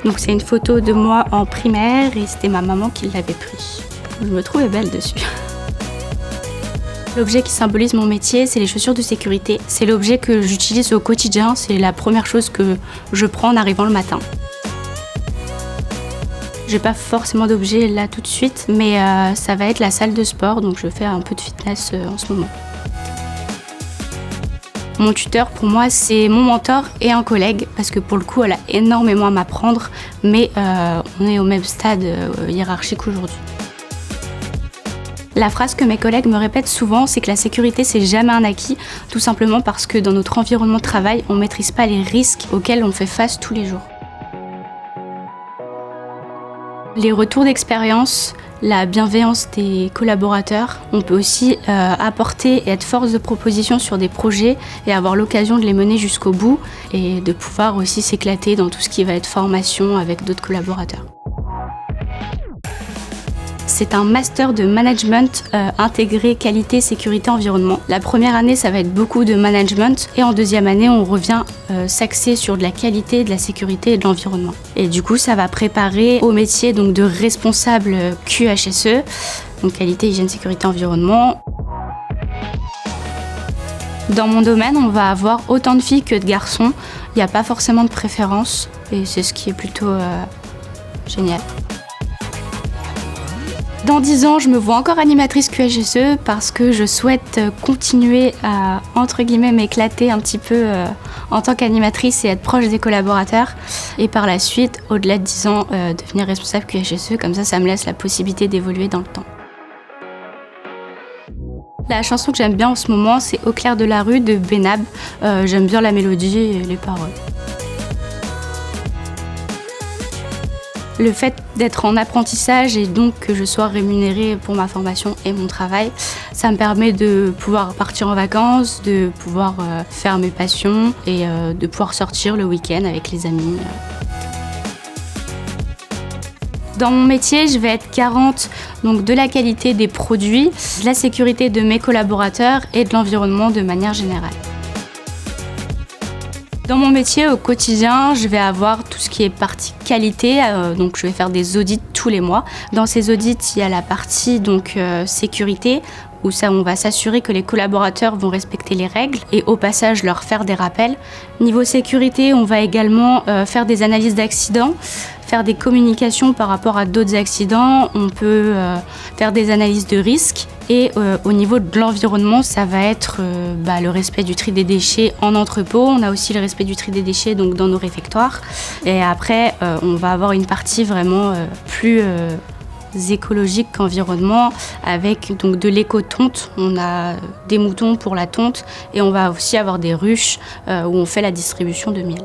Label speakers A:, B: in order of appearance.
A: Donc c'est une photo de moi en primaire et c'était ma maman qui l'avait pris. Je me trouvais belle dessus. L'objet qui symbolise mon métier, c'est les chaussures de sécurité. C'est l'objet que j'utilise au quotidien, c'est la première chose que je prends en arrivant le matin. J'ai pas forcément d'objet là tout de suite, mais ça va être la salle de sport, donc je fais un peu de fitness en ce moment. Mon tuteur, pour moi, c'est mon mentor et un collègue, parce que pour le coup, elle a énormément à m'apprendre, mais on est au même stade hiérarchique aujourd'hui. La phrase que mes collègues me répètent souvent, c'est que la sécurité, c'est jamais un acquis, tout simplement parce que dans notre environnement de travail, on ne maîtrise pas les risques auxquels on fait face tous les jours. Les retours d'expérience, la bienveillance des collaborateurs, on peut aussi apporter et être force de proposition sur des projets et avoir l'occasion de les mener jusqu'au bout et de pouvoir aussi s'éclater dans tout ce qui va être formation avec d'autres collaborateurs. C'est un master de management intégré qualité, sécurité, environnement. La première année, ça va être beaucoup de management et en deuxième année, on revient s'axer sur de la qualité, de la sécurité et de l'environnement. Et du coup, ça va préparer au métier donc, de responsable QHSE, donc qualité, hygiène, sécurité, environnement. Dans mon domaine, on va avoir autant de filles que de garçons. Il n'y a pas forcément de préférence et c'est ce qui est plutôt génial. Dans 10 ans, je me vois encore animatrice QHSE parce que je souhaite continuer à, entre guillemets, m'éclater un petit peu en tant qu'animatrice et être proche des collaborateurs. Et par la suite, au-delà de 10 ans, devenir responsable QHSE, comme ça me laisse la possibilité d'évoluer dans le temps. La chanson que j'aime bien en ce moment, c'est Au clair de la rue de Benab. J'aime bien la mélodie et les paroles. Le fait d'être en apprentissage et donc que je sois rémunérée pour ma formation et mon travail, ça me permet de pouvoir partir en vacances, de pouvoir faire mes passions et de pouvoir sortir le week-end avec les amis. Dans mon métier, je vais être garante donc, de la qualité des produits, de la sécurité de mes collaborateurs et de l'environnement de manière générale. Dans mon métier, au quotidien, je vais avoir tout ce qui est partie qualité, donc je vais faire des audits tous les mois. Dans ces audits, il y a la partie donc, sécurité, où ça, on va s'assurer que les collaborateurs vont respecter les règles et au passage leur faire des rappels. Niveau sécurité, on va également faire des analyses d'accidents, faire des communications par rapport à d'autres accidents, on peut faire des analyses de risques. Et au niveau de l'environnement, ça va être le respect du tri des déchets en entrepôt. On a aussi le respect du tri des déchets donc, dans nos réfectoires. Et après, on va avoir une partie vraiment plus écologique qu'environnement avec donc, de l'éco-tonte. On a des moutons pour la tonte et on va aussi avoir des ruches où on fait la distribution de miel.